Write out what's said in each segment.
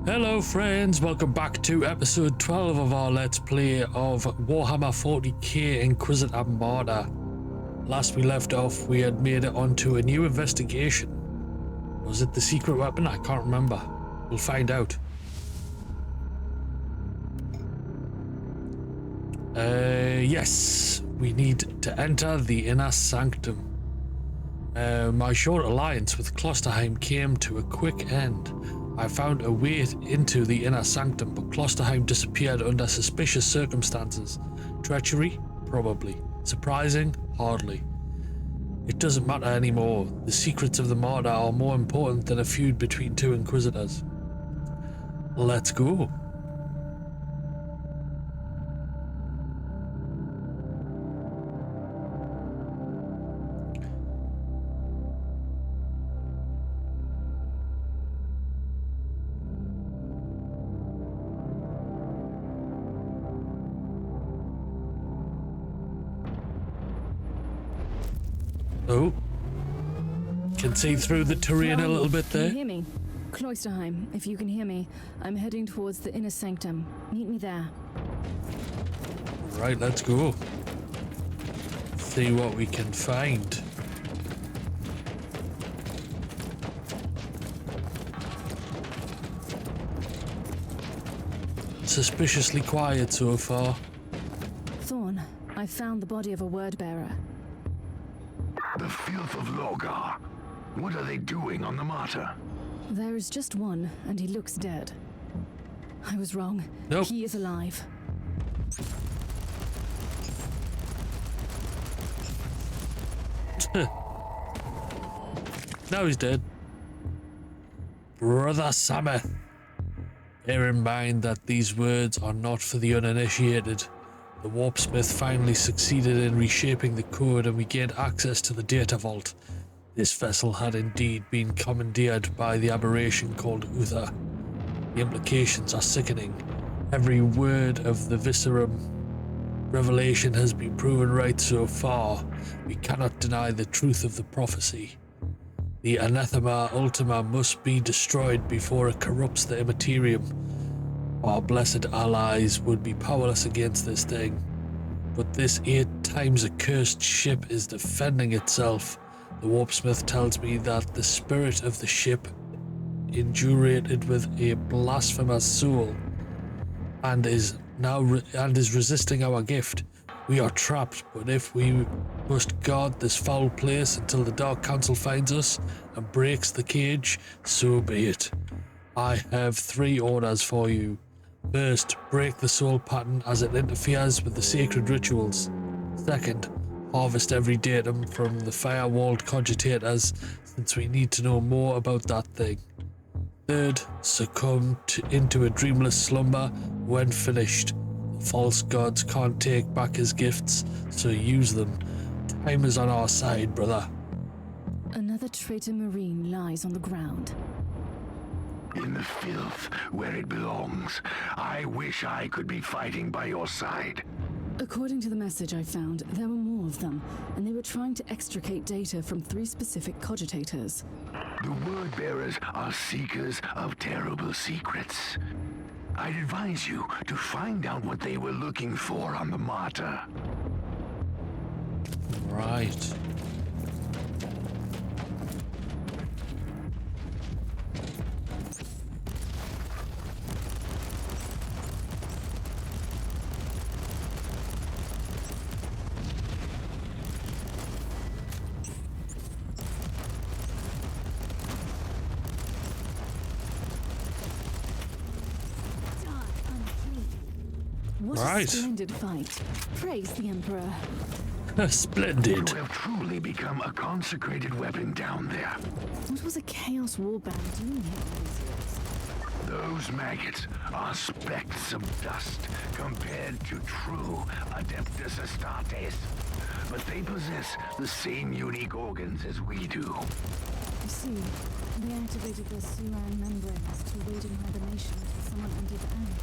Hello friends, welcome back to episode 12 of our Let's Play of Warhammer 40k Inquisitor Martyr. Last we left off, we had made it onto a new investigation. Was it the secret weapon? I can't remember. We'll find out. Yes, we need to enter the inner sanctum. My short alliance with Klosterheim came to a quick end. I found a way into the inner sanctum, but Klosterheim disappeared under suspicious circumstances. Treachery? Probably. Surprising? Hardly. It doesn't matter anymore. The secrets of the Martyr are more important than a feud between two Inquisitors. Let's go. Oh, can see through the terrain a little bit there. Can you hear me? Klosterheim, if you can hear me, I'm heading towards the inner sanctum. Meet me there. Right, let's go. See what we can find. Suspiciously quiet so far. Thorn, I found the body of a word bearer. The filth of Logar. What are they doing on the Martyr? There is just one, and he looks dead. I was wrong. Nope. He is alive. Now he's dead. Brother Sameth. Bear in mind that these words are not for the uninitiated. The warpsmith finally succeeded in reshaping the code and we gained access to the data vault. This vessel had indeed been commandeered by the aberration called Uther. The implications are sickening. Every word of the Viscerum revelation has been proven right so far. We cannot deny the truth of the prophecy. The anathema ultima must be destroyed before it corrupts the Imperium. Our blessed allies would be powerless against this thing, but this 8 times accursed ship is defending itself. The warpsmith tells me that the spirit of the ship, indurated with a blasphemous soul, and is resisting our gift. We are trapped, but if we must guard this foul place until the Dark Council finds us and breaks the cage, so be it. I have 3 orders for you. First, break the soul pattern as it interferes with the sacred rituals. Second, harvest every datum from the firewalled cogitators, since we need to know more about that thing. Third, succumb into a dreamless slumber when finished. The false gods can't take back his gifts, so use them. Time is on our side, brother. Another traitor marine lies on the ground. In the filth, where it belongs. I wish I could be fighting by your side. According to the message I found, there were more of them, and they were trying to extricate data from 3 specific cogitators. The word-bearers are seekers of terrible secrets. I'd advise you to find out what they were looking for on the Martyr. Right. What Right. a splendid fight. Praise the Emperor. Splendid. You have truly become a consecrated weapon down there. What was a Chaos Warband doing here all these years? Those maggots are specks of dust compared to true Adeptus Astartes. But they possess the same unique organs as we do. I see. They activated their Suran membranes to await hibernation until someone entered the end.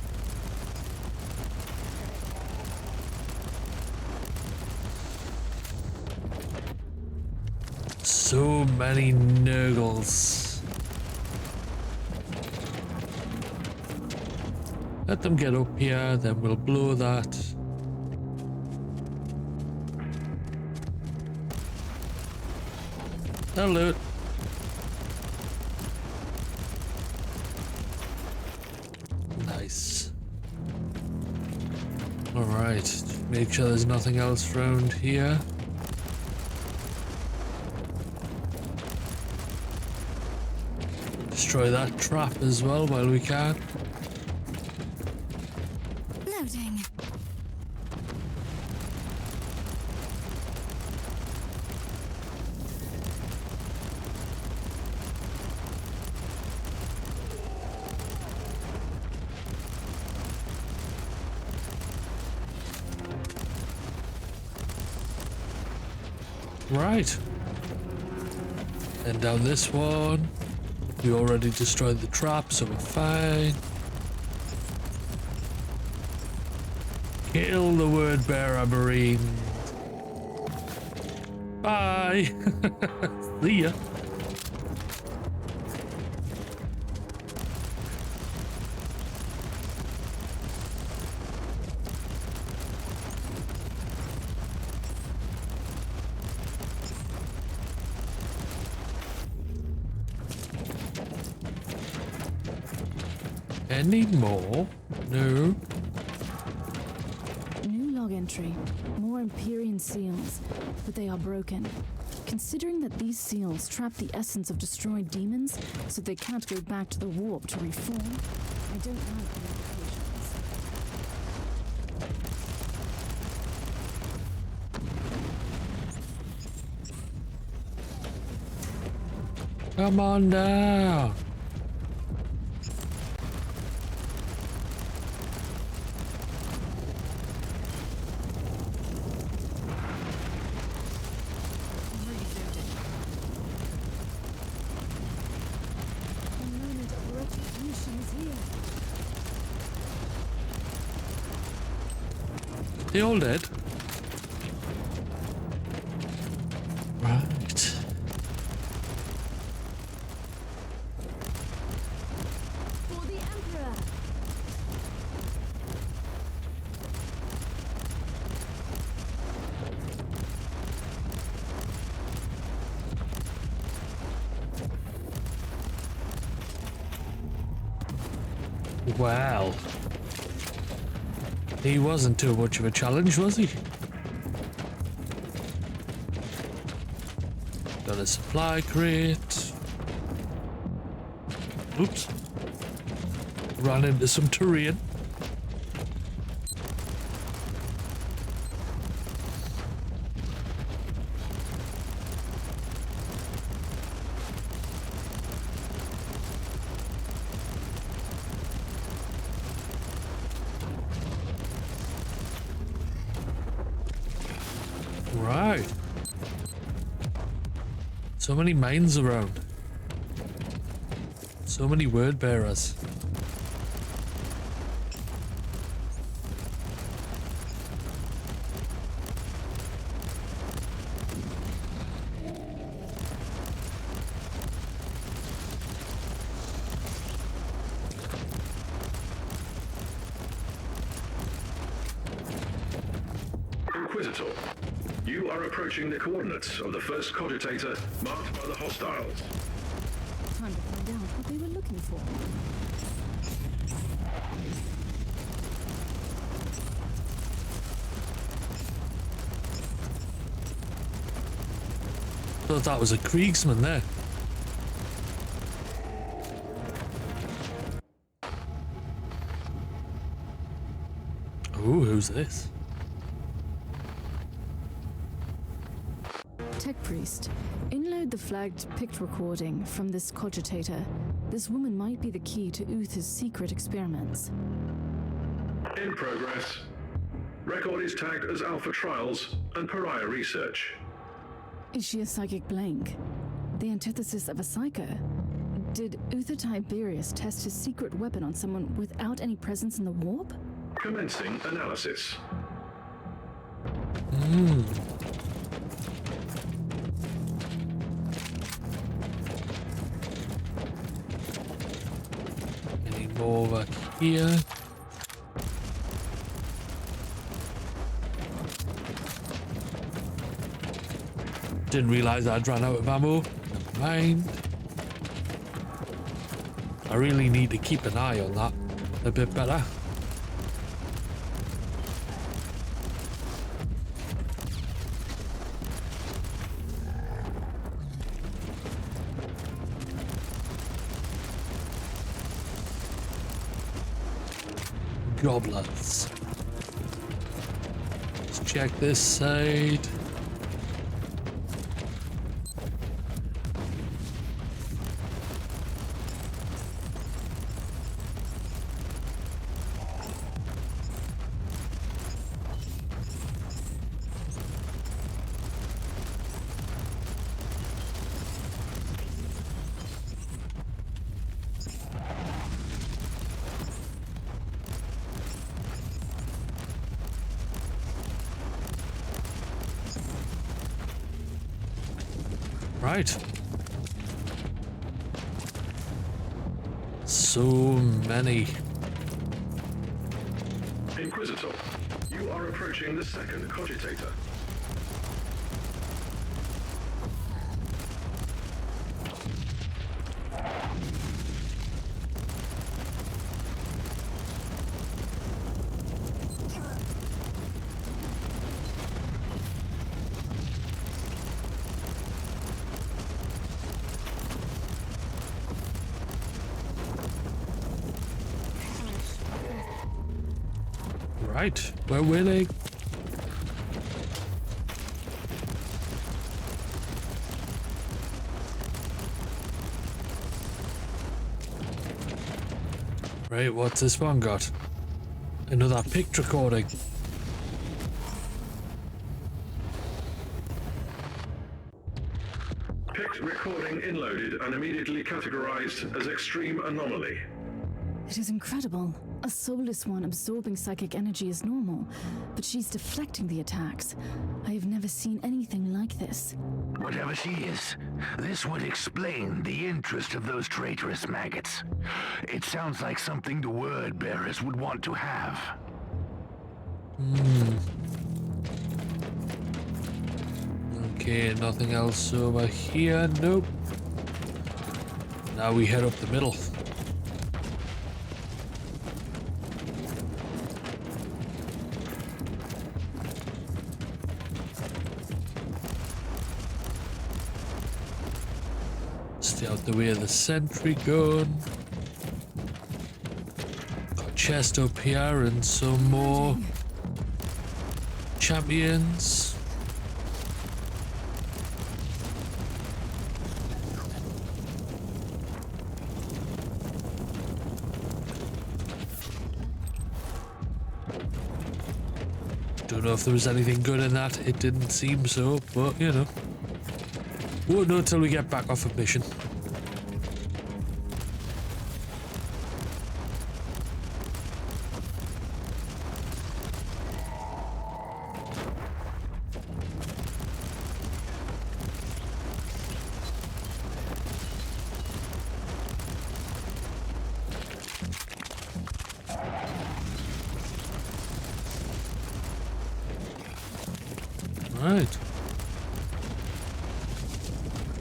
So many Nurgles. Let them get up here, then we'll blow that. Hello. Nice. Alright, make sure there's nothing else around here. Destroy that trap as well while we can. Loading. Right. And down this one. We already destroyed the trap, so we're fine. Kill the word bearer, Marine. Bye. See ya. Any more? No. New log entry. More Imperium seals, but they are broken. Considering that these seals trap the essence of destroyed demons, so they can't go back to the warp to reform, I don't like the implications. Come on down. They all dead? Right. For the Emperor! Well. He wasn't too much of a challenge, was he? Got a supply crate. Oops. Ran into some terrain. Right. So many mines around. So many word bearers. Inquisitor, you are approaching the coordinates of the first cogitator marked by the hostiles. Time to find out what they were looking for. Thought that was a Kriegsman there. Ooh, who's this? Tech Priest, inload the flagged pict recording from this cogitator. This woman might be the key to Uther's secret experiments. In progress. Record is tagged as Alpha Trials and Pariah Research. Is she a psychic blank? The antithesis of a psycho? Did Uther Tiberius test his secret weapon on someone without any presence in the warp? Commencing analysis. Any more over here? Didn't realise I'd run out of ammo. Never mind. I really need to keep an eye on that a bit better. Goblins. Let's check this side. Right. So many. Inquisitor, you are approaching the second cogitator. Right, we're winning. Right, what's this one got? Another pict recording. Pict recording inloaded and immediately categorized as extreme anomaly. It is incredible. A soulless one absorbing psychic energy is normal, but she's deflecting the attacks. I have never seen anything like this. Whatever she is, this would explain the interest of those traitorous maggots. It sounds like something the word bearers would want to have. Okay, nothing else over here. Nope. Now we head up the middle. Stay out the way of the sentry gun. Got a chest up here and some more champions. Don't know if there was anything good in that. It didn't seem so, but you know. Won't know until we get back off of mission. Right.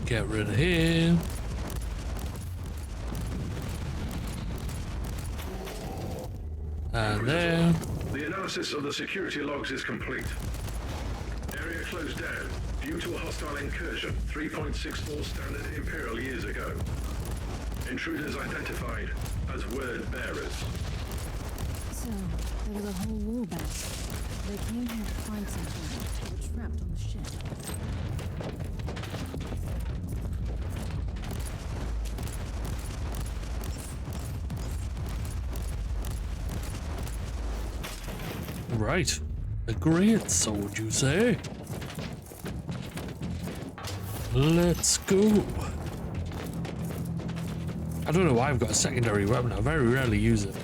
Get rid of him. And there. The analysis of the security logs is complete. Area closed down due to a hostile incursion 3.64 standard Imperial years ago. Intruders identified as word bearers. So, there was a whole war back. They came here to find something. They were trapped on the ship. Right. A great sword, you say? Let's go. I don't know why I've got a secondary weapon. I very rarely use it.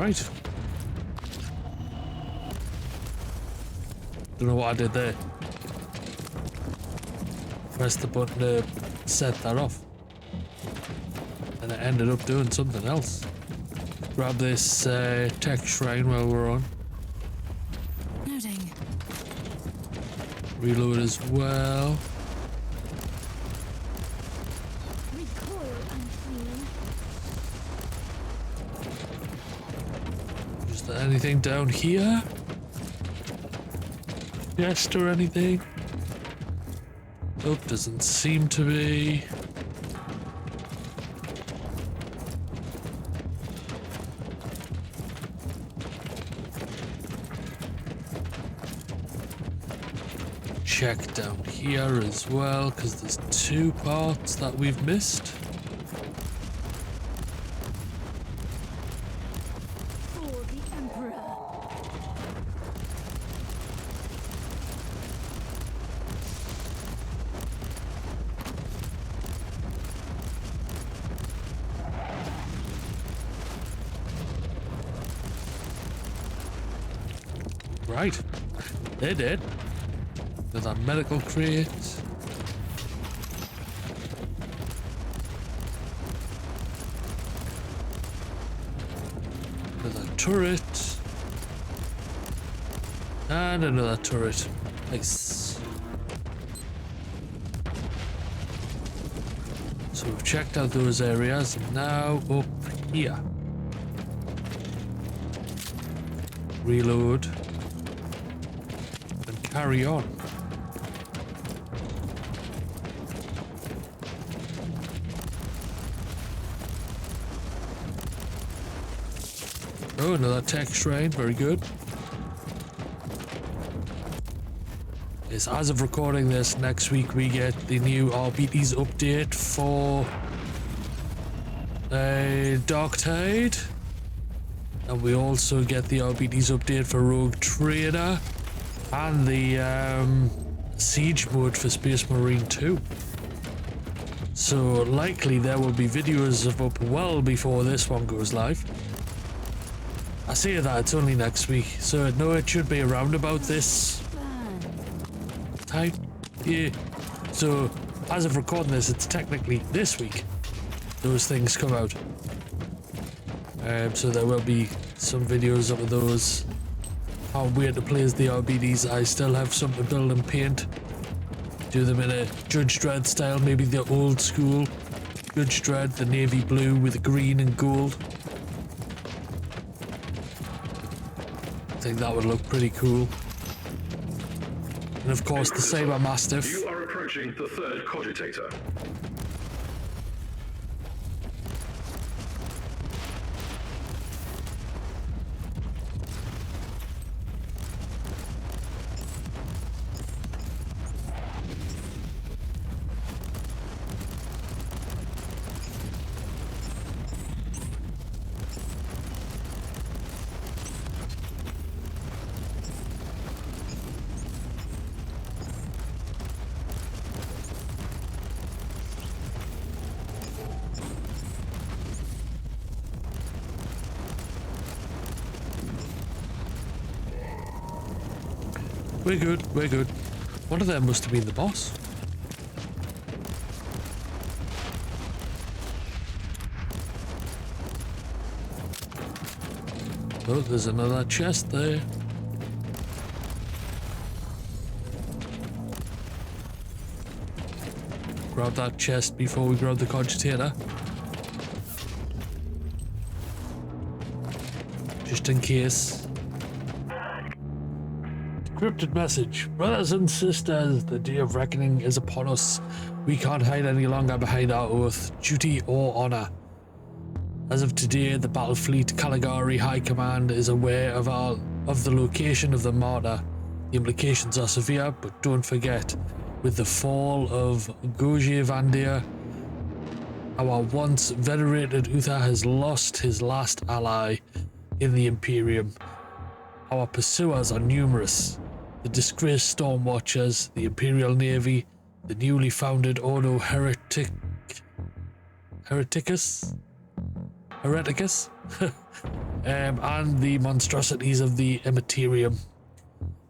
Right. Don't know what I did there. Pressed the button to set that off. And I ended up doing something else. Grab this tech shrine while we're on. Noting. Reload as well. Recoil unclean. Is there anything down here? Chest or anything? Nope, doesn't seem to be. Check down here as well, because there's 2 parts that we've missed. For the Emperor. Right, they're dead. There's a medical crate. There's a turret. And another turret. Nice. So we've checked out those areas. Now up here. Reload. And carry on. Oh, another tech shrine, very good. Yes, as of recording this, next week we get the new RBTs update for Dark Tide. And we also get the RBTs update for Rogue Trader and the Siege mode for Space Marine 2. So likely there will be videos of up well before this one goes live. I say that it's only next week, so no, it should be around about this time. Yeah. So as of recording this, it's technically this week those things come out. So there will be some videos of those. How weird to play as the RBDs. I still have some to build and paint. Do them in a Judge Dredd style, maybe the old school Judge Dredd, the navy blue with the green and gold. I think that would look pretty cool. And of course the Saber Mastiff. You are approaching the 3rd cogitator. We're good, we're good. One of them must have been the boss. Oh, there's another chest there. Grab that chest before we grab the cogitator. Just in case. Encrypted message. Brothers and sisters, the day of reckoning is upon us. We can't hide any longer behind our oath, duty or honor. As of today, the battle fleet Caligari High Command is aware of the location of the Martyr. The implications are severe, but don't forget, with the fall of Goje Vandir, our once venerated Uther has lost his last ally in the Imperium. Our pursuers are numerous. The disgraced Stormwatchers, the Imperial Navy, the newly founded Ordo Hereticus? and the monstrosities of the Imperium.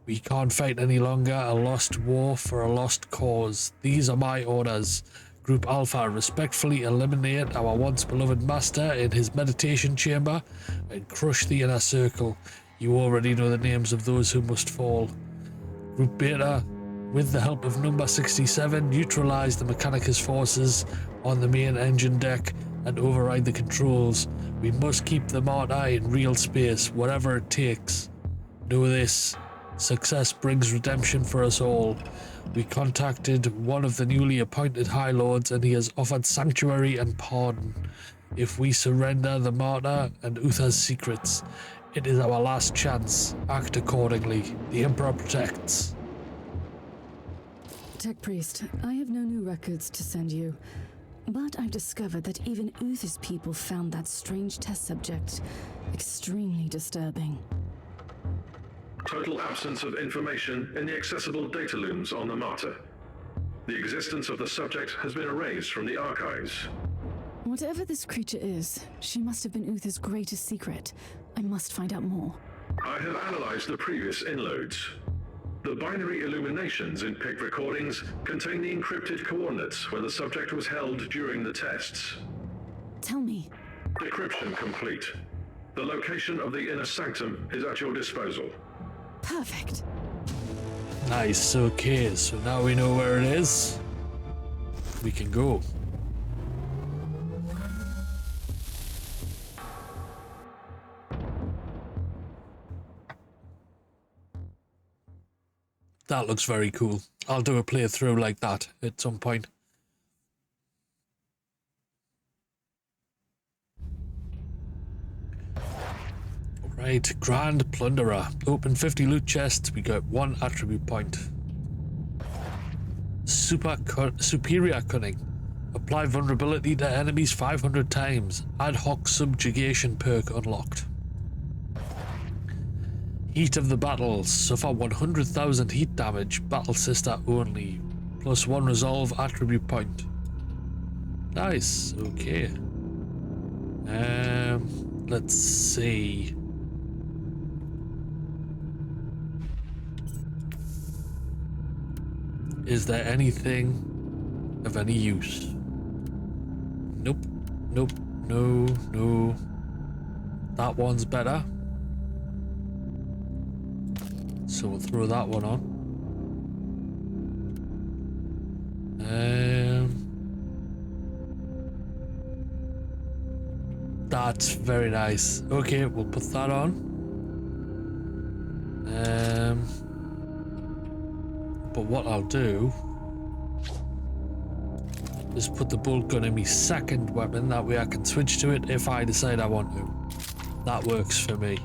We can't fight any longer, a lost war for a lost cause. These are my orders. Group Alpha, respectfully eliminate our once beloved master in his meditation chamber and crush the inner circle. You already know the names of those who must fall. Group Beta, with the help of number 67, neutralize the Mechanicus forces on the main engine deck and override the controls. We must keep the Martyr in real space, whatever it takes. Know this. Success brings redemption for us all. We contacted one of the newly appointed High Lords and he has offered sanctuary and pardon. If we surrender the Martyr and Uther's secrets, it is our last chance. Act accordingly. The Emperor protects. Tech Priest, I have no new records to send you, but I've discovered that even Uther's people found that strange test subject extremely disturbing. Total absence of information in the accessible data looms on the Martyr. The existence of the subject has been erased from the archives. Whatever this creature is, she must have been Uther's greatest secret. I must find out more. I have analyzed the previous inloads. The binary illuminations in PIC recordings contain the encrypted coordinates where the subject was held during the tests. Tell me. Decryption complete. The location of the inner sanctum is at your disposal. Perfect. Nice, okay, so now we know where it is. We can go. That looks very cool. I'll do a playthrough like that at some point. Right, Grand Plunderer. Open 50 loot chests, we get 1 attribute point. Superior Cunning. Apply vulnerability to enemies 500 times. Ad hoc subjugation perk unlocked. Heat of the Battle. Suffer 100,000 heat damage. Battle Sister only. Plus 1 resolve attribute point. Nice, okay. Let's see. Is there anything of any use? Nope, nope, no, no. That one's better. So we'll throw that one on. That's very nice. Okay, we'll put that on. But what I'll do is put the bolt gun in my second weapon. That way I can switch to it if I decide I want to. That works for me.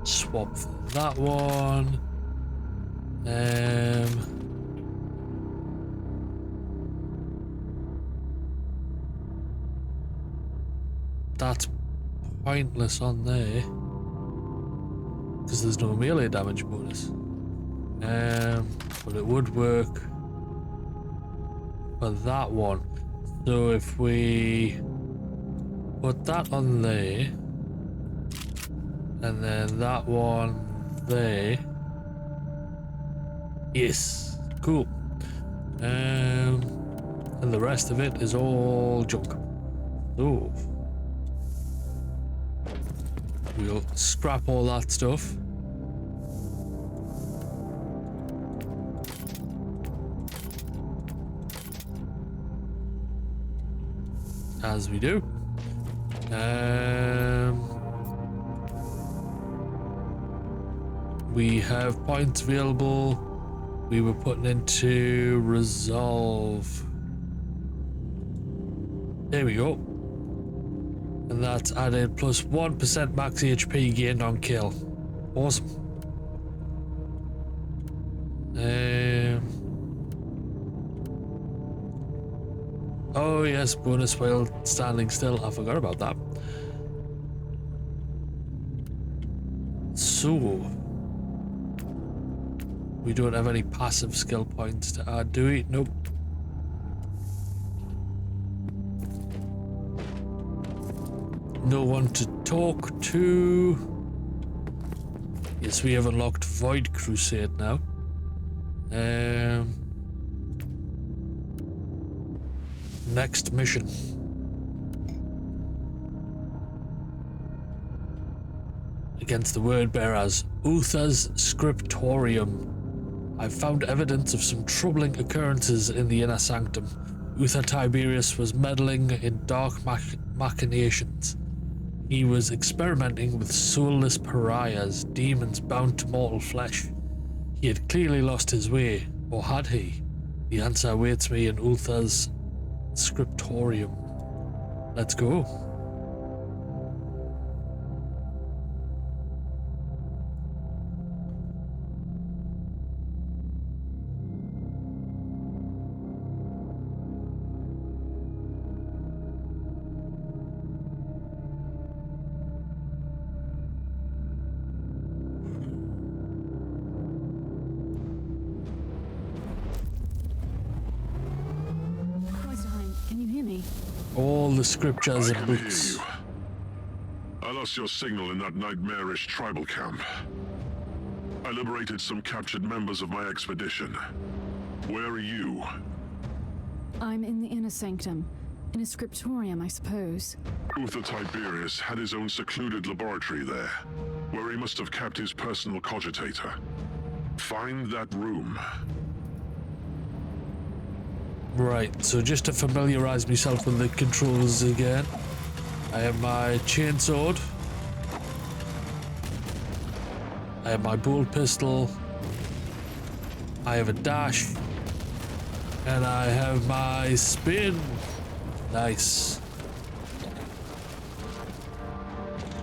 Swap that one. That's pointless on there because there's no melee damage bonus. But it would work for that one. So if we put that on there and then that one there. Yes, cool. And the rest of it is all junk. So we'll scrap all that stuff. As we do. We have points available. We were putting into resolve. There we go. And that's added plus 1% max HP gained on kill. Awesome. Oh yes, bonus while standing still. I forgot about that. So We don't have any passive skill points to add, do we? Nope. No one to talk to. Yes, we have unlocked Void Crusade now. Next mission. Against the word bearers, Uther's Scriptorium. I've found evidence of some troubling occurrences in the inner sanctum. Uther Tiberius was meddling in dark machinations. He was experimenting with soulless pariahs, demons bound to mortal flesh. He had clearly lost his way, or had he? The answer awaits me in Uther's Scriptorium. Let's go. All the scriptures and books. I lost your signal in that nightmarish tribal camp. I liberated some captured members of my expedition. Where are you? I'm in the inner sanctum. In a scriptorium, I suppose. Uther Tiberius had his own secluded laboratory there, where he must have kept his personal cogitator. Find that room. Right, so just to familiarize myself with the controls again, I have my chainsword, I have my bolt pistol, I have a dash, and I have my spin. Nice.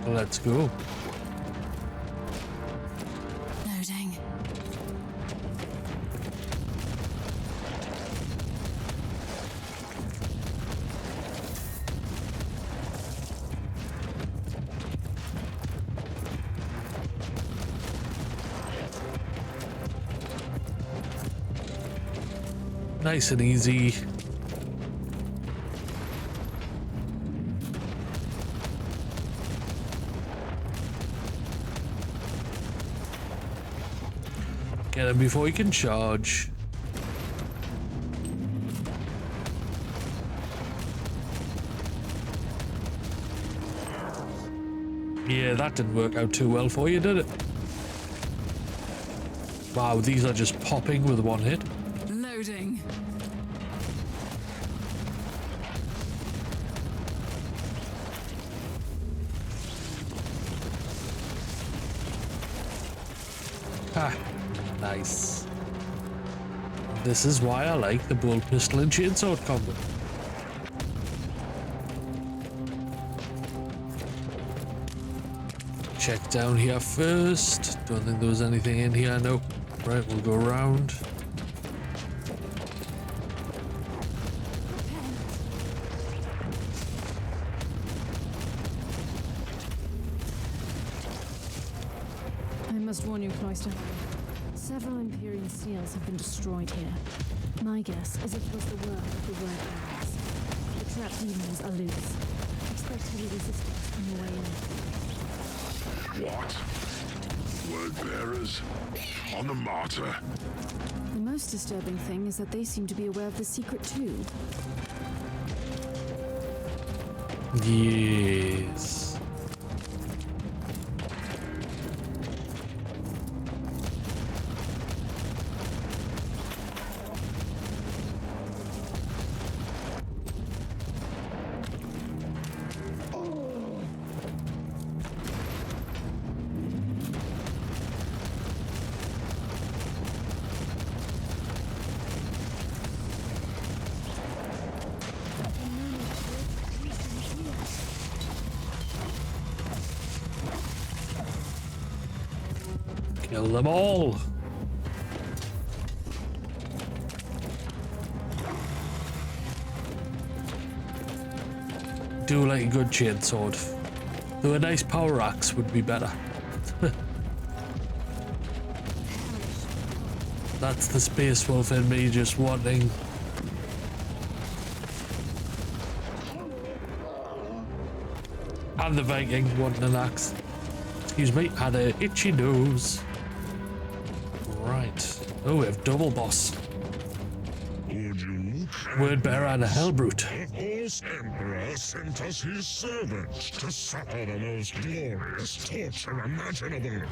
Let's go. Loading. Nice and easy. Get him before he can charge. Yeah, that didn't work out too well for you, did it? Wow, these are just popping with one hit. Loading. Ha, nice. This is why I like the bolt pistol and chainsword combo. Check down here first. Don't think there was anything in here. Nope. Right, we'll go around. I must warn you, Cloister. Several Imperium seals have been destroyed here. My guess is it was the work of the word bearers. The trapped demons are loose. Expect heavy resistance on your way in. What? Word bearers? On the Martyr? The most disturbing thing is that they seem to be aware of the secret too. Yes. Kill them all. Do like a good chainsword. Though a nice power axe would be better. That's the space wolf in me just wanting. And the Viking wanting an axe. Excuse me, had a itchy nose. Right. Oh, we have double boss. Word bearer and a hellbrute. The Horse Emperor sent us his servants to suffer the most glorious torture imaginable.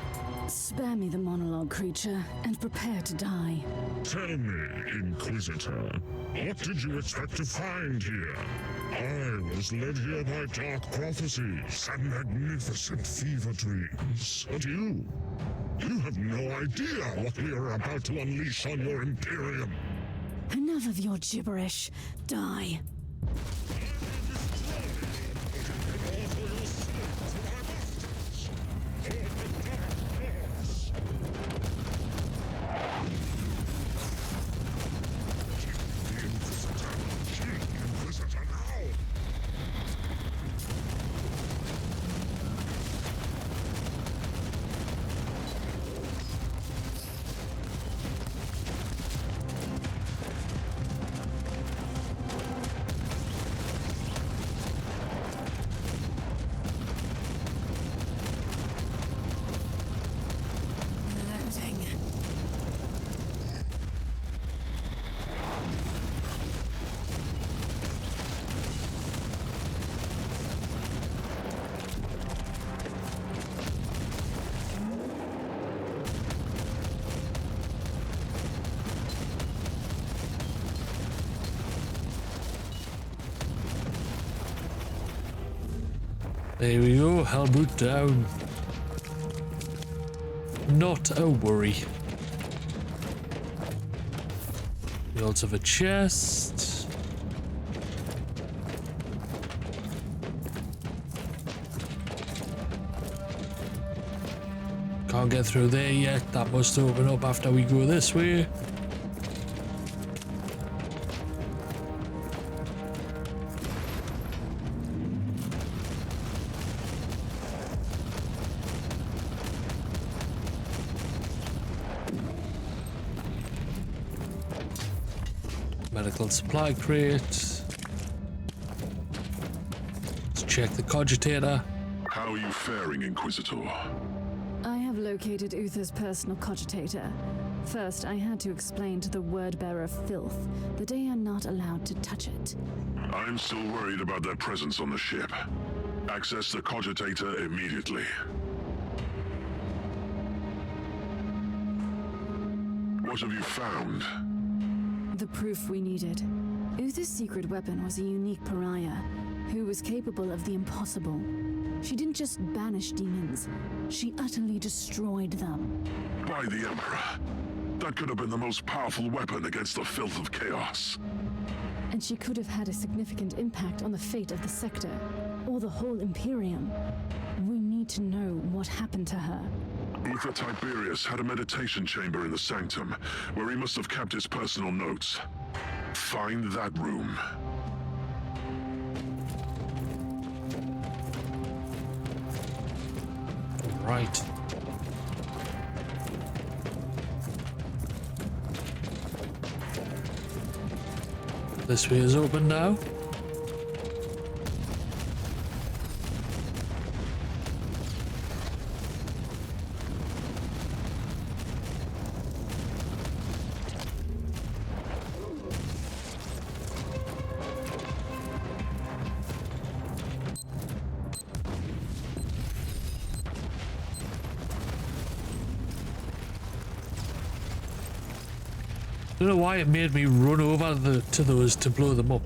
Spare me the monologue, creature, and prepare to die. Tell me, Inquisitor, what did you expect to find here? I was led here by dark prophecies and magnificent fever dreams. But you have no idea what we are about to unleash on your Imperium. Enough of your gibberish. Die. There we go, hellbrute down. Not a worry. We also have a chest. Can't get through there yet. That must open up after we go this way. Medical supply crate. Let's check the cogitator. How are you faring, Inquisitor? I have located Uther's personal cogitator. First, I had to explain to the word-bearer Filth that they are not allowed to touch it. I'm still worried about their presence on the ship. Access the cogitator immediately. What have you found? The proof we needed. Uther's secret weapon was a unique pariah who was capable of the impossible. She didn't just banish demons, she utterly destroyed them. By the Emperor. That could have been the most powerful weapon against the filth of chaos. And she could have had a significant impact on the fate of the sector, or the whole Imperium. We need to know what happened to her. Uther Tiberius had a meditation chamber in the sanctum, where he must have kept his personal notes. Find that room. Right. This way is open now. I don't know why it made me run over to those to blow them up.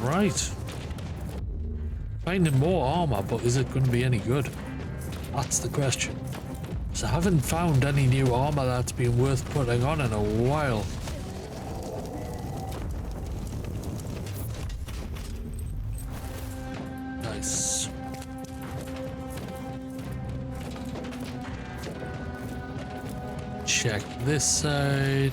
Right. Finding more armor, but is it going to be any good? That's the question. So I haven't found any new armor that's been worth putting on in a while. Nice. Check this side.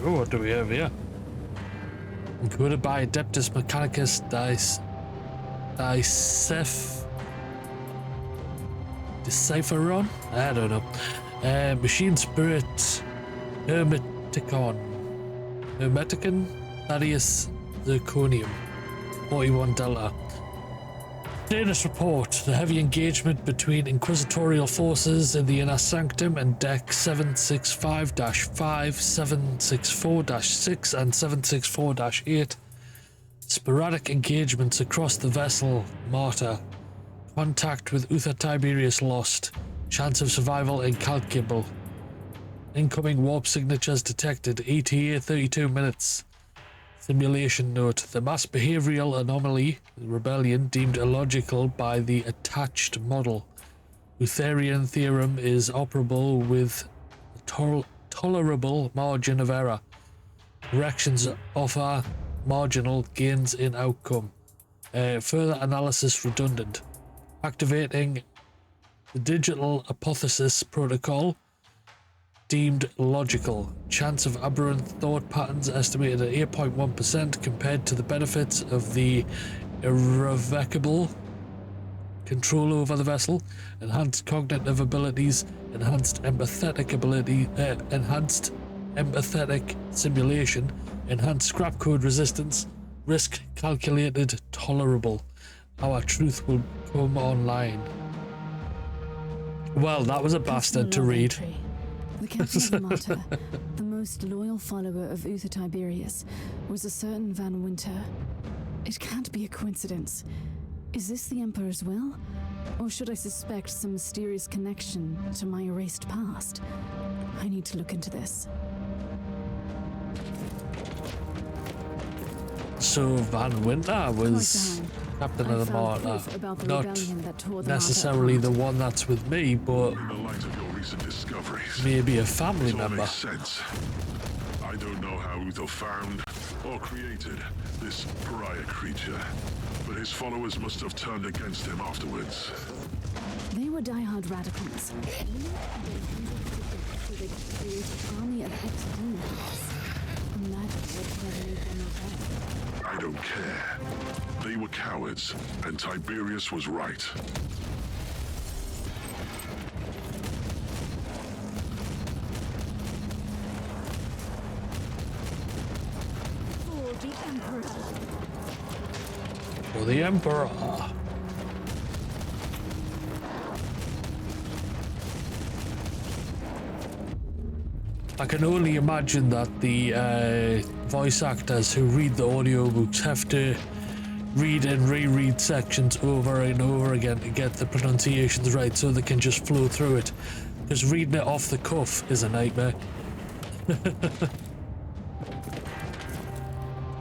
Oh, what do we have here? Encoded by Adeptus Mechanicus Decipheron? I don't know. Machine Spirit Hermeticon Thaddeus Zirconium 41 Delta. Status report: the heavy engagement between Inquisitorial forces in the Inner Sanctum and Deck 765-5, 764-6 and 764-8. Sporadic engagements across the vessel Martyr. Contact with Uther Tiberius lost. Chance of survival incalculable. Incoming warp signatures detected. ETA 32 minutes. Simulation note: the mass behavioral anomaly, the rebellion, deemed illogical by the attached model. Utherian theorem is operable with a tolerable margin of error. Corrections offer marginal gains in outcome. Further analysis redundant. Activating the digital hypothesis protocol. Deemed logical. Chance of aberrant thought patterns estimated at 8.1% compared to the benefits of the irrevocable control over the vessel, enhanced cognitive abilities, enhanced empathetic simulation, enhanced scrap code resistance, risk calculated tolerable. Our truth will come online. Well, that was a bastard to read. The captain of the Martyr, the most loyal follower of Uther Tiberius, was a certain Van Winter. It can't be a coincidence. Is this the Emperor's will? Or should I suspect some mysterious connection to my erased past? I need to look into this. So Van Winter was captain of the Martyr, not necessarily the one that's with me, but maybe a family member. Sense. I don't know how Uther found or created this pariah creature, but his followers must have turned against him afterwards. They were diehard radicals. They created an army of ex-demons. Imagine what made them obey. I don't care. They were cowards, and Tiberius was right. For the Emperor. For the Emperor. I can only imagine that the voice actors who read the audiobooks have to read and reread sections over and over again to get the pronunciations right so they can just flow through it. Because reading it off the cuff is a nightmare.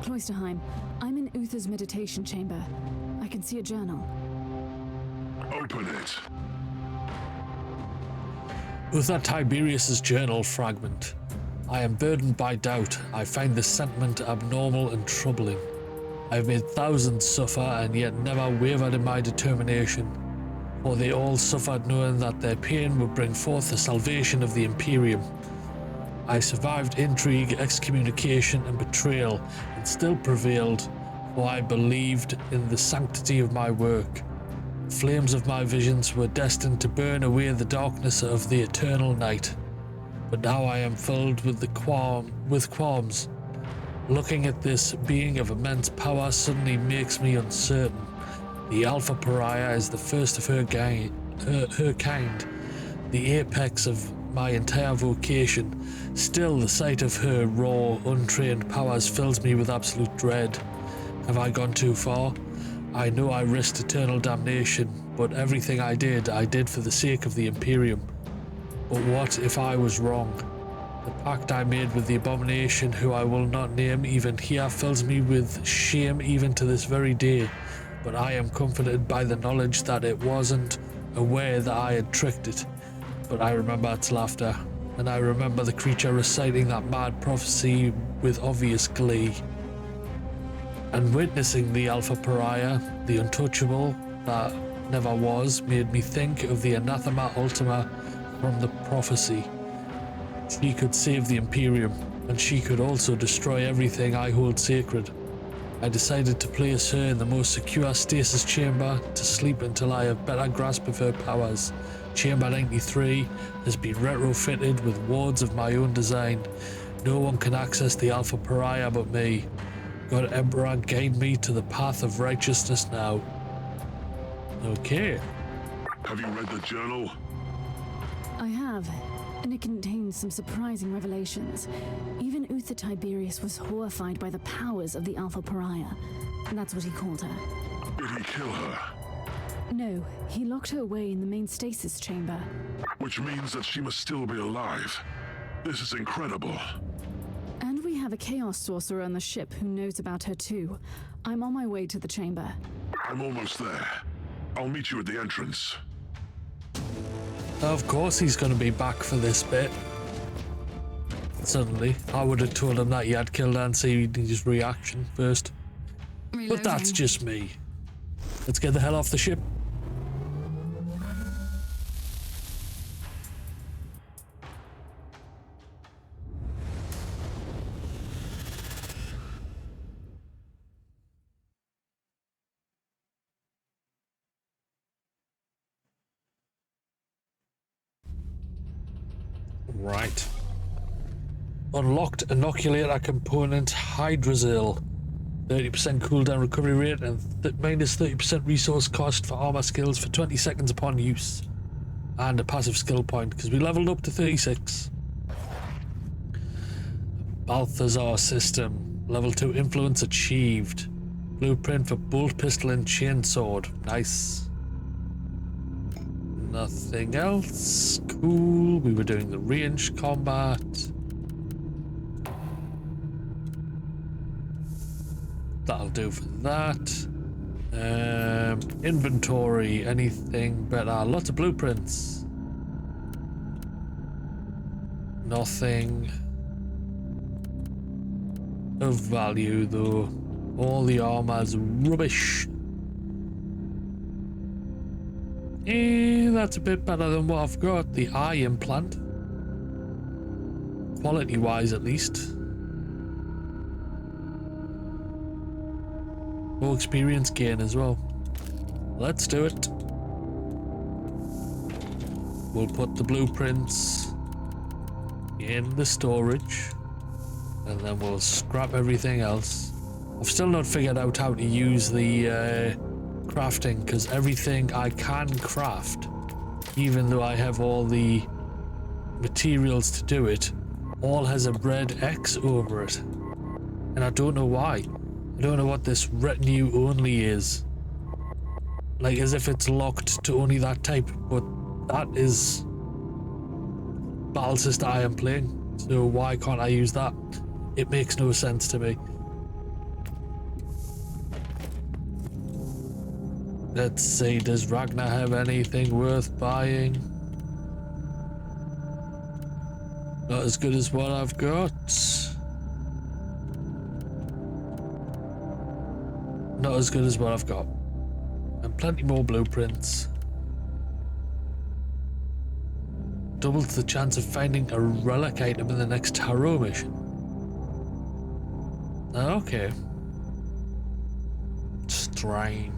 Cloisterheim, I'm in Uther's meditation chamber. I can see a journal. Open it. Uther Tiberius's journal fragment. I am burdened by doubt. I find this sentiment abnormal and troubling. I have made thousands suffer and yet never wavered in my determination. For they all suffered knowing that their pain would bring forth the salvation of the Imperium. I survived intrigue, excommunication and betrayal and still prevailed, for I believed in the sanctity of my work. Flames of my visions were destined to burn away the darkness of the eternal night. But now I am filled with qualms. Looking at this being of immense power suddenly makes me uncertain. The Alpha Pariah is the first of her kind, the apex of my entire vocation. Still, the sight of her raw, untrained powers fills me with absolute dread. Have I gone too far? I know I risked eternal damnation, but everything I did for the sake of the Imperium. But what if I was wrong? The pact I made with the abomination, who I will not name even here, fills me with shame even to this very day. But I am comforted by the knowledge that it wasn't aware that I had tricked it. But I remember its laughter, and I remember the creature reciting that mad prophecy with obvious glee. And witnessing the Alpha Pariah, the untouchable that never was, made me think of the anathema ultima from the prophecy. She could save the Imperium, and she could also destroy everything I hold sacred. I decided to place her in the most secure stasis chamber to sleep until I have better grasp of her powers. Chamber 93 has been retrofitted with wards of my own design. No one can access the Alpha Pariah but me. God Emperor, guide me to the path of righteousness now. Okay. Have you read the journal? I have, and it contains some surprising revelations. Even Uther Tiberius was horrified by the powers of the Alpha Pariah. That's what he called her. Did he kill her? No, he locked her away in the main stasis chamber. Which means that she must still be alive. This is incredible. And we have a Chaos Sorcerer on the ship who knows about her too. I'm on my way to the chamber. I'm almost there. I'll meet you at the entrance. Of course he's going to be back for this bit. Suddenly, I would have told him that he had killed her and see his reaction first. But that's just me. Let's get the hell off the ship. Right. Unlocked inoculator component Hydrazil. 30% cooldown recovery rate and minus 30% resource cost for armor skills for 20 seconds upon use. And a passive skill point because we leveled up to 36. Balthazar system. Level 2 influence achieved. Blueprint for bolt pistol and chainsword. Nice. Nothing else. Cool. We were doing the ranged combat. That'll do for that. Inventory. Anything better? Lots of blueprints. Nothing of value though. All the armor's rubbish. That's a bit better than what I've got. The eye implant. Quality wise at least. More experience gain as well. Let's do it. We'll put the blueprints in the storage and then we'll scrap everything else. I've still not figured out how to use the crafting because everything I can craft, even though I have all the materials to do it, all has a red X over it. And I don't know why. I don't know what this retinue only is. Like as if it's locked to only that type, but that is battle sister I am playing. So why can't I use that? It makes no sense to me. Let's see, does Ragnar have anything worth buying? Not as good as what I've got. Not as good as what I've got. And plenty more blueprints. Doubles the chance of finding a relic item in the next tarot mission. Okay. Strange.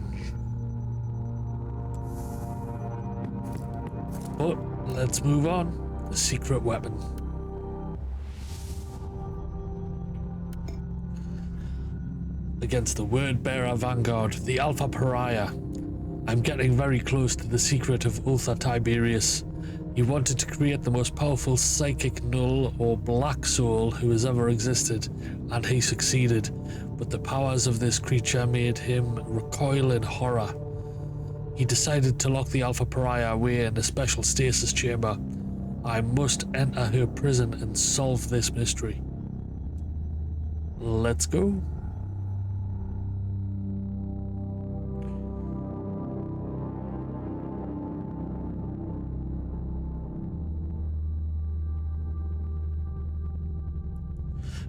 But let's move on. The secret weapon. Against the word-bearer vanguard, the Alpha Pariah. I'm getting very close to the secret of Uther Tiberius. He wanted to create the most powerful psychic null or black soul who has ever existed, and he succeeded. but the powers of this creature made him recoil in horror. He decided to lock the Alpha Pariah away in a special stasis chamber. I must enter her prison and solve this mystery. Let's go.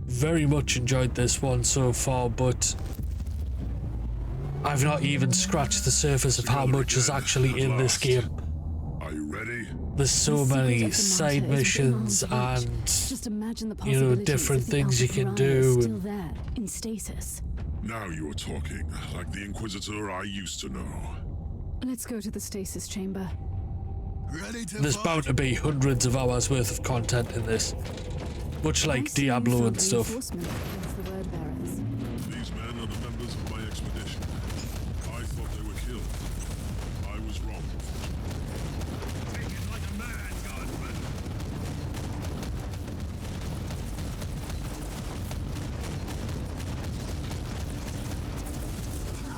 Very much enjoyed this one so far, but I've not even scratched the surface of how much is actually in this game. Are you ready? There's so many side missions and, Just imagine the you know, possibilities different if the things you Alpha can Pariah is do. Still there, in stasis. Now you're talking, like the Inquisitor I used to know. Let's go to the stasis chamber. Ready to There's fight? bound to be hundreds of hours worth of content in this. Much like I see you Diablo found and stuff. reinforcement against the word bearers. These men are the members of my expedition. I thought they were killed. I was wrong. Take it like a man, Guardsman.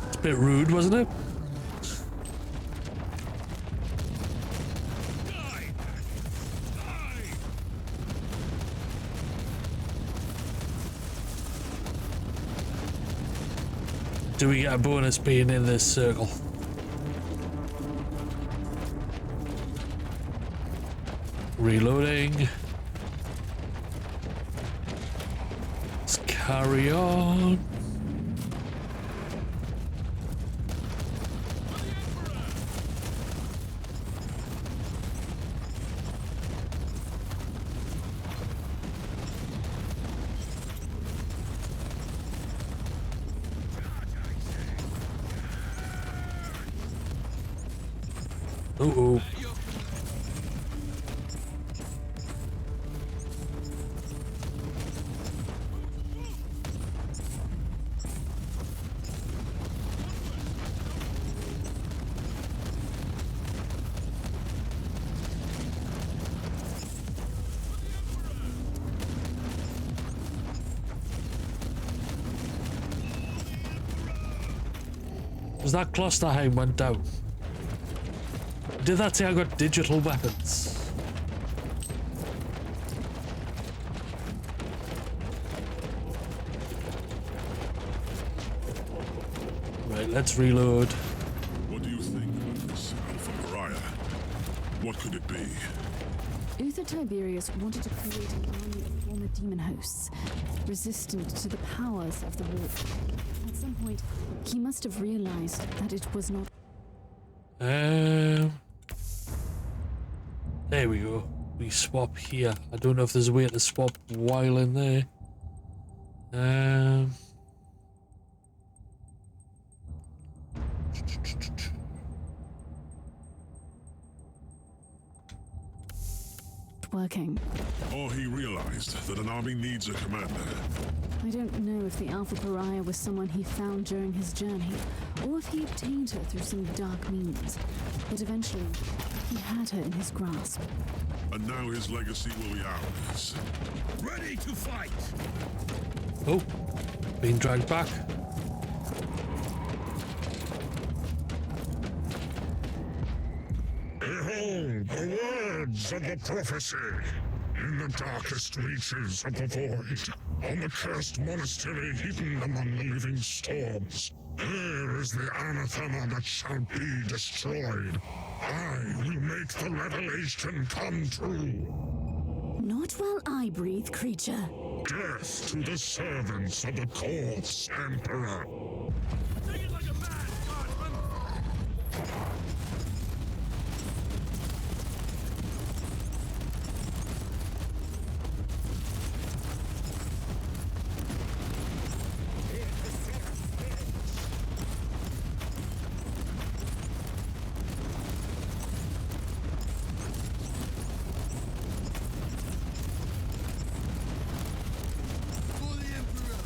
It's a bit rude, wasn't it? Do we get a bonus being in this circle? Reloading. Let's carry on. Uh-oh. Was that Klosterheim went down? Did that say I got digital weapons? Right, let's reload. What do you think about this Alpha Pariah? What could it be? Uther Tiberius wanted to create an army of former demon hosts, resistant to the powers of the warp. At some point, he must have realized that it was not. There we go. We swap here. I don't know if there's a way to swap while in there. Working. Or he realized that an army needs a commander. I don't know if the Alpha Pariah was someone he found during his journey, or if he obtained her through some dark means. But eventually, he had her in his grasp. And now his legacy will be ours. Ready to fight. Oh, being dragged back. Behold the words of the prophecy! In the darkest reaches of the void, on the cursed monastery hidden among the living storms, there is the anathema that shall be destroyed. I will make the revelation come true. Not while I breathe, creature. Death to the servants of the corpse emperor. Take it like a man, Guardsman. For the Emperor.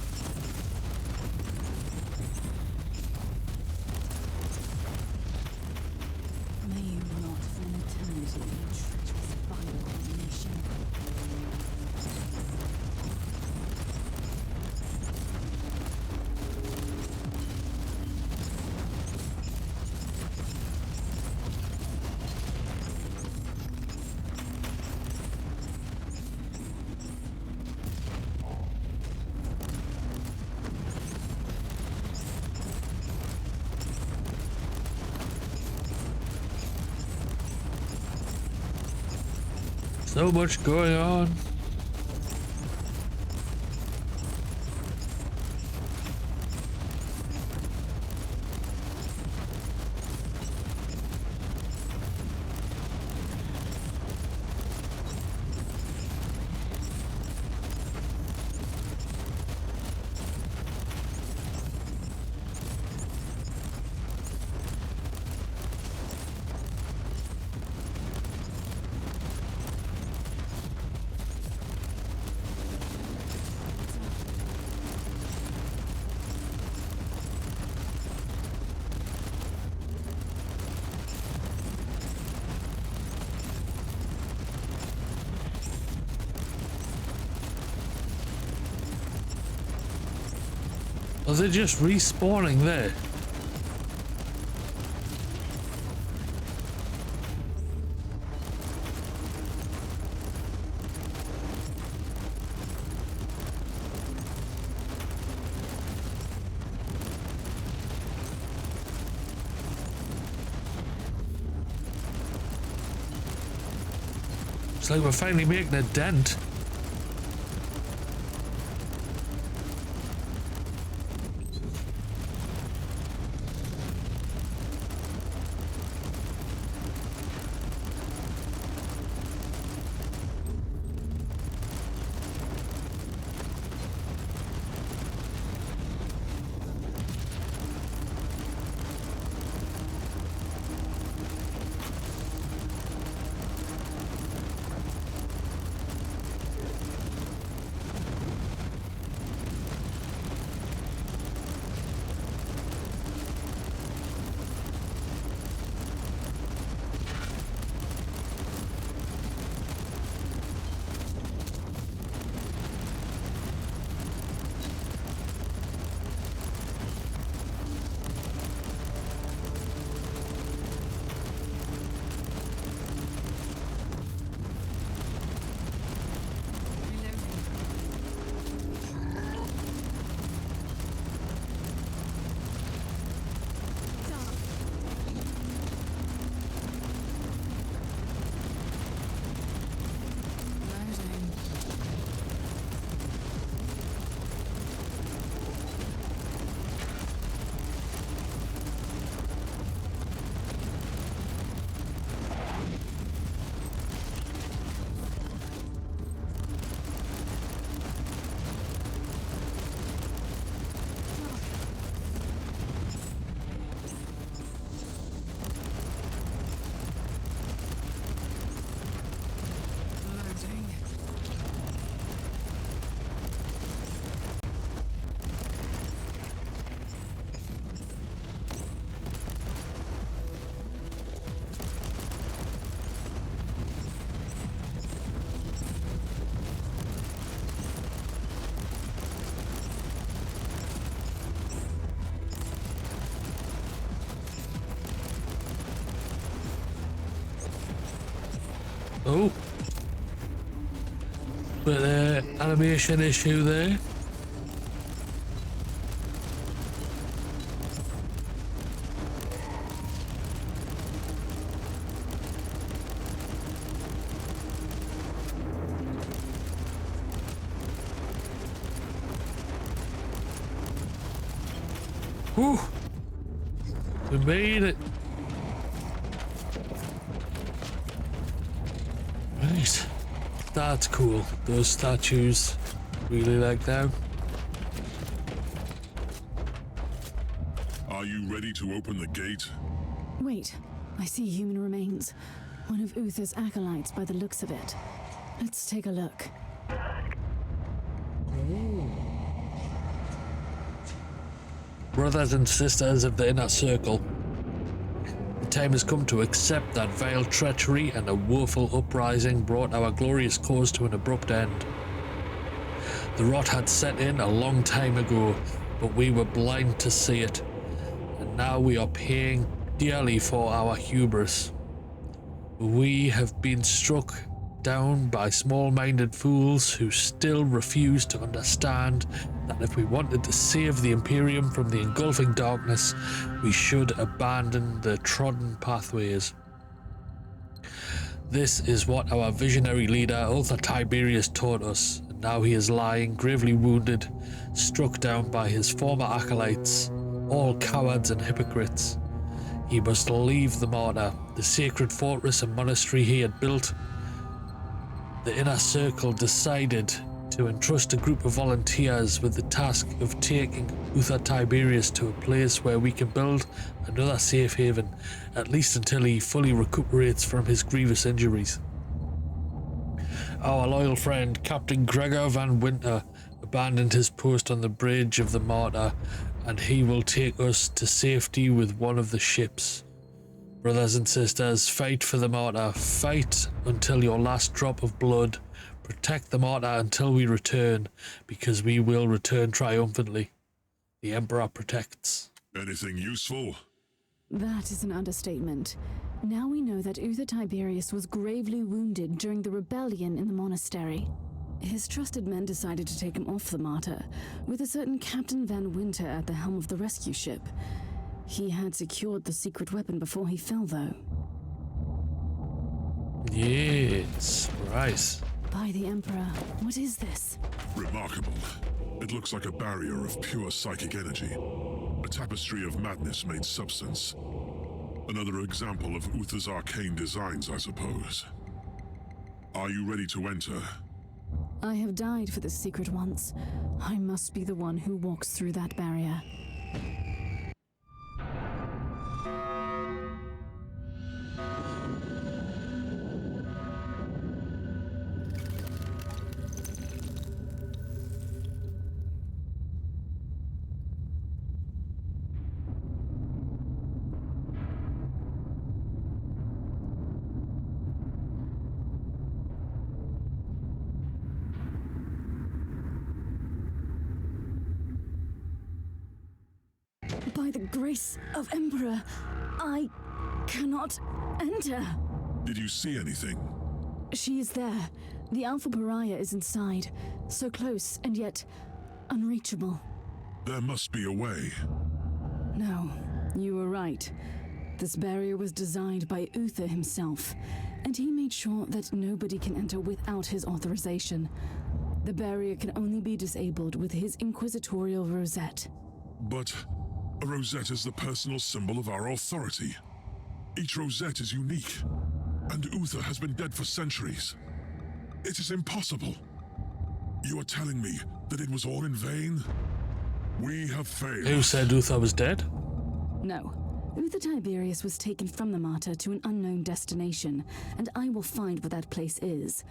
So much going on. Was it just respawning there? It's like we're finally making a dent. Oh, but animation issue there. Whew, we made it. Right, that's cool. Those statues, really like them. Are you ready to open the gate? Wait, I see human remains. One of Uther's acolytes by the looks of it. Let's take a look. Brothers and sisters of the inner circle, the time has come to accept that vile treachery, and a woeful uprising brought our glorious cause to an abrupt end. The rot had set in a long time ago, but we were blind to see it, and now we are paying dearly for our hubris. We have been struck down by small-minded fools who still refuse to understand that if we wanted to save the Imperium from the engulfing darkness, we should abandon the trodden pathways. This is what our visionary leader Uther Tiberius taught us, and now he is lying gravely wounded, struck down by his former acolytes, all cowards and hypocrites. He must leave the Martyr, the sacred fortress and monastery he had built. The inner circle decided to entrust a group of volunteers with the task of taking Uther Tiberius to a place where we can build another safe haven, at least until he fully recuperates from his grievous injuries. Our loyal friend Captain Gregor van Winter abandoned his post on the bridge of the Martyr, and he will take us to safety with one of the ships. Brothers and sisters, fight for the Martyr. Fight until your last drop of blood. Protect the Martyr until we return, because we will return triumphantly. The Emperor protects. Anything useful? That is an understatement. Now we know that Uther Tiberius was gravely wounded during the rebellion in the monastery. His trusted men decided to take him off the Martyr, with a certain Captain Van Winter at the helm of the rescue ship. He had secured the secret weapon before he fell, though. Yes, right. By the Emperor, what is this? Remarkable. It looks like a barrier of pure psychic energy. A tapestry of madness-made substance. Another example of Uther's arcane designs, I suppose. Are you ready to enter? I have died for this secret once. I must be the one who walks through that barrier. By the grace of Emperor, I cannot enter. Did you see anything? She is there. The Alpha Pariah is inside. So close, and yet unreachable. There must be a way. No, you were right. This barrier was designed by Uther himself, and he made sure that nobody can enter without his authorization. The barrier can only be disabled with his inquisitorial rosette. But a rosette is the personal symbol of our authority. Each rosette is unique, and Uther has been dead for centuries. It is impossible. You are telling me that it was all in vain? We have failed. Who said Uther was dead? No. Uther Tiberius was taken from the Martyr to an unknown destination, and I will find what that place is.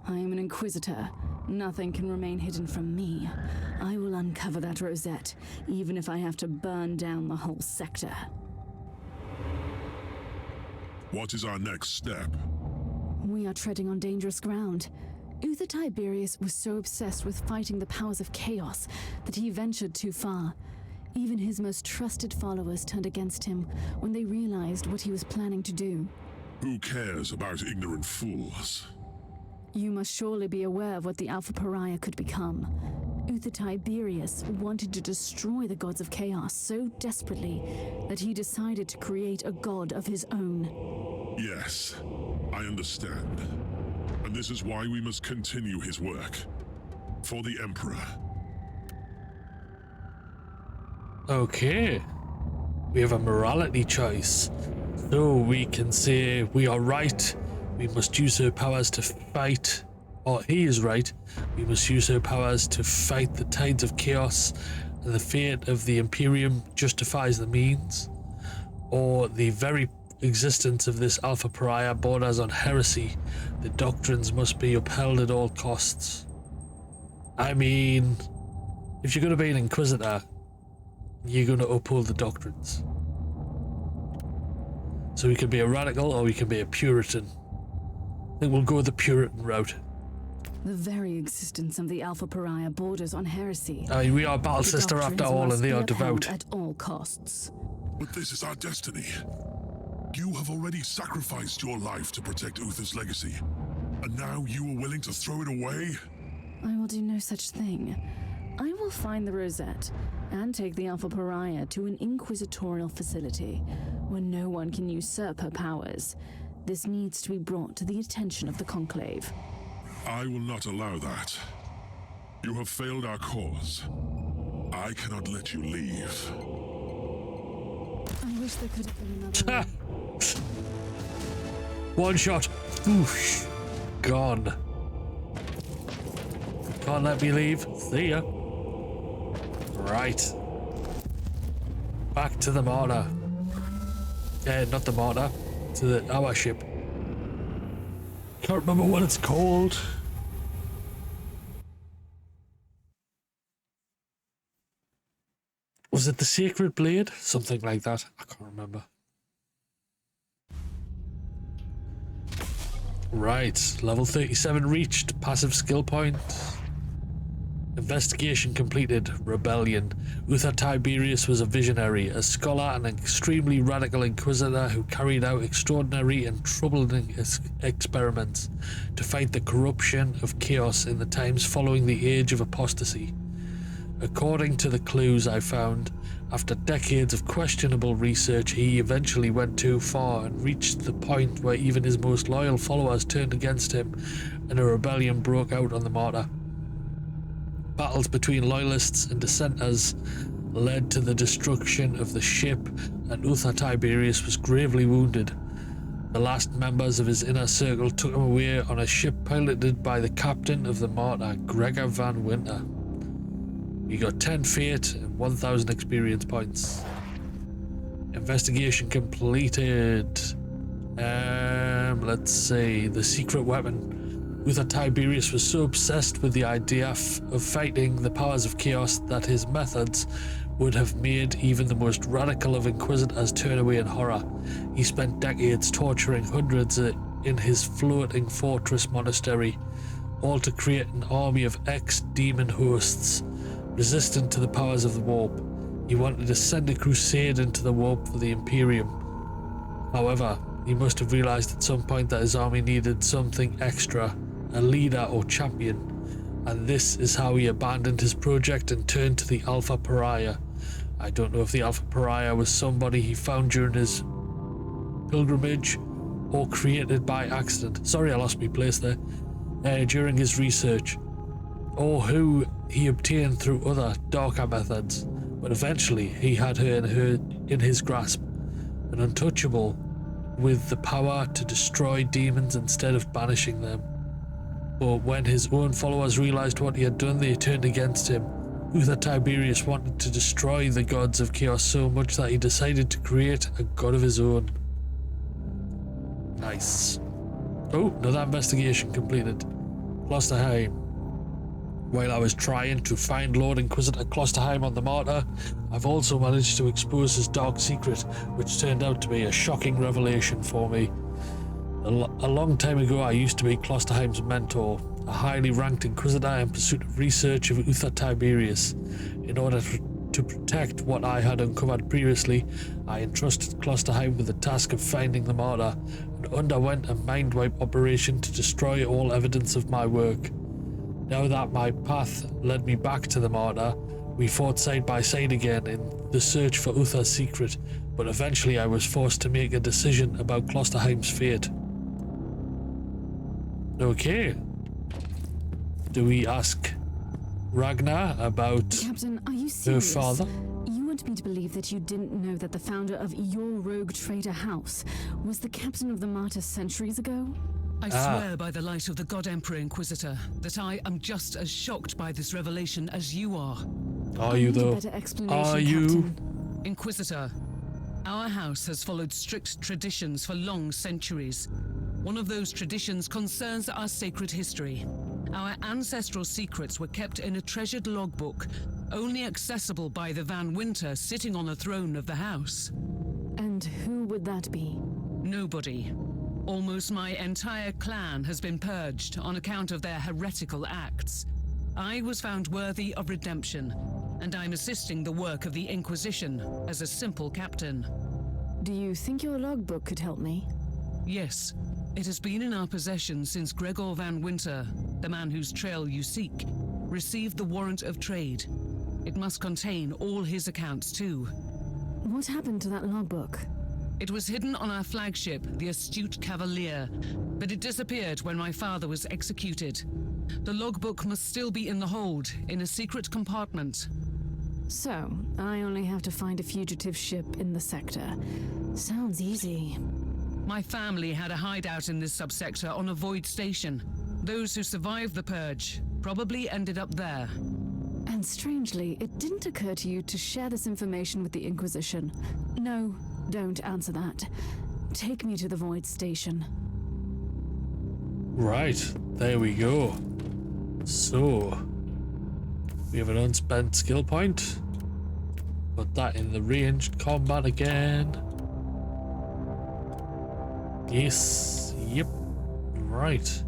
I am an Inquisitor. Nothing can remain hidden from me. I will uncover that rosette, even if I have to burn down the whole sector. What is our next step? We are treading on dangerous ground. Uther Tiberius was so obsessed with fighting the powers of chaos that he ventured too far. Even his most trusted followers turned against him when they realized what he was planning to do. Who cares about ignorant fools? You must surely be aware of what the Alpha Pariah could become. Uther Tiberius wanted to destroy the gods of chaos so desperately that he decided to create a god of his own. Yes, I understand. And this is why we must continue his work. For the Emperor. Okay. We have a morality choice. So we can say we are right. We must use her powers to fight, or he is right, we must use her powers to fight the tides of chaos, and the fate of the Imperium justifies the means, or the very existence of this Alpha Pariah borders on heresy. The doctrines must be upheld at all costs. I mean, if you're going to be an Inquisitor, you're going to uphold the doctrines. So we can be a radical or we can be a Puritan. I think we'll go the Puritan route. The very existence of the Alpha Pariah borders on heresy. We are battle sister after all, and they are devout. At all costs. But this is our destiny. You have already sacrificed your life to protect Uther's legacy, and now you are willing to throw it away? I will do no such thing. I will find the rosette and take the Alpha Pariah to an inquisitorial facility where no one can usurp her powers. This needs to be brought to the attention of the Conclave. I will not allow that. You have failed our cause. I cannot let you leave. I wish there could have been another way. One shot. Whoosh. Gone. Can't let me leave. See ya. Right. Back to the Martyr. Not the Martyr. To our ship. Can't remember what it's called. Was it the Sacred Blade? Something like that. I can't remember. Right. Level 37 reached. Passive skill point. Investigation completed. Rebellion. Uther Tiberius was a visionary, a scholar, and an extremely radical inquisitor who carried out extraordinary and troubling experiments to fight the corruption of chaos in the times following the Age of Apostasy. According to the clues I found, after decades of questionable research, he eventually went too far and reached the point where even his most loyal followers turned against him, and a rebellion broke out on the Martyr. Battles between loyalists and dissenters led to the destruction of the ship, and Uther Tiberius was gravely wounded. The last members of his inner circle took him away on a ship piloted by the captain of the Martyr, Gregor van Winter. He got 10 fate and 1,000 experience points. Investigation completed. Let's see. The secret weapon. Uther Tiberius was so obsessed with the idea of fighting the powers of chaos that his methods would have made even the most radical of inquisitors turn away in horror. He spent decades torturing hundreds in his floating fortress monastery, all to create an army of ex-demon hosts resistant to the powers of the warp. He wanted to send a crusade into the warp for the Imperium. However, he must have realized at some point that his army needed something extra, a leader or champion, and this is how he abandoned his project and turned to the Alpha Pariah. I don't know if the Alpha Pariah was somebody he found during his pilgrimage or created by accident. Sorry, I lost my place there. During his research, or who he obtained through other darker methods, but eventually he had her in his grasp, an untouchable with the power to destroy demons instead of banishing them. But when his own followers realized what he had done, they turned against him. Uther Tiberius wanted to destroy the gods of chaos so much that he decided to create a god of his own. Nice. Oh, another investigation completed. Klosterheim. While I was trying to find Lord Inquisitor Klosterheim on the Martyr, I've also managed to expose his dark secret, which turned out to be a shocking revelation for me. A long time ago, I used to be Klosterheim's mentor, a highly ranked Inquisitor in pursuit of research of Uther Tiberius. In order to protect what I had uncovered previously, I entrusted Klosterheim with the task of finding the Martyr, and underwent a mind wipe operation to destroy all evidence of my work. Now that my path led me back to the Martyr, we fought side by side again in the search for Uther's secret, but eventually I was forced to make a decision about Klosterheim's fate. Okay. Do we ask Ragnar about Captain, are you her serious? father? You want me to believe that you didn't know that the founder of your rogue trader house was the captain of the Martyr centuries ago? I swear by the light of the God Emperor Inquisitor that I am just as shocked by this revelation as you are. Are you I need a though? better explanation, Are you? Captain. Inquisitor, our house has followed strict traditions for long centuries. One of those traditions concerns our sacred history. Our ancestral secrets were kept in a treasured logbook, only accessible by the Van Winter sitting on the throne of the house. And who would that be? Nobody. Almost my entire clan has been purged on account of their heretical acts. I was found worthy of redemption, and I'm assisting the work of the Inquisition as a simple captain. Do you think your logbook could help me? Yes, it has been in our possession since Gregor van Winter, the man whose trail you seek, received the warrant of trade. It must contain all his accounts too. What happened to that logbook? It was hidden on our flagship, the Astute Cavalier, but it disappeared when my father was executed. The logbook must still be in the hold, in a secret compartment. So, I only have to find a fugitive ship in the sector. Sounds easy. My family had a hideout in this subsector on a void station. Those who survived the Purge probably ended up there. And strangely, it didn't occur to you to share this information with the Inquisition. No, don't answer that. Take me to the void station. Right, there we go. So, we have an unspent skill point. Put that in the ranged combat again. Yes, yep, right.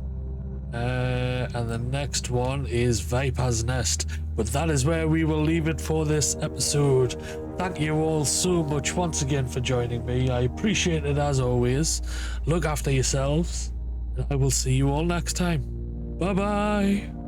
And the next one is Viper's Nest, but that is where we will leave it for this episode. Thank you all so much once again for joining me. I appreciate it as always. Look after yourselves, and I will see you all next time. Bye bye.